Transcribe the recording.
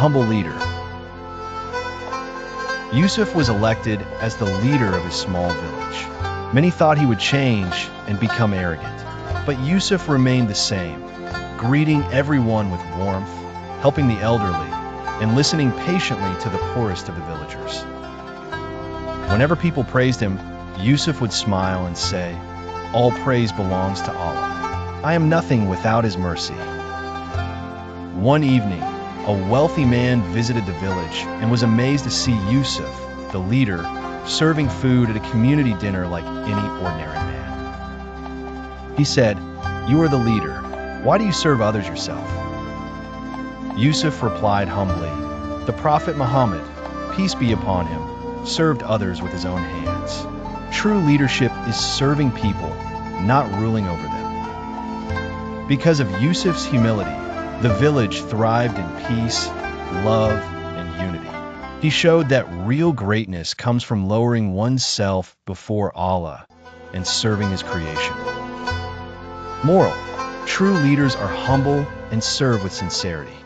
humble leader. Yusuf was elected as the leader of his small village. Many thought he would change and become arrogant, but Yusuf remained the same, greeting everyone with warmth, helping the elderly, and listening patiently to the poorest of the villagers. Whenever people praised him, Yusuf would smile and say, "All praise belongs to Allah. I am nothing without His mercy." One evening, a wealthy man visited the village and was amazed to see Yusuf, the leader, serving food at a community dinner like any ordinary man. He said, "You are the leader. Why do you serve others yourself?" Yusuf replied humbly, "The Prophet Muhammad, peace be upon him, served others with his own hands. True leadership is serving people, not ruling over them." Because of Yusuf's humility, the village thrived in peace, love, and unity. He showed that real greatness comes from lowering oneself before Allah and serving His creation. Moral: true leaders are humble and serve with sincerity.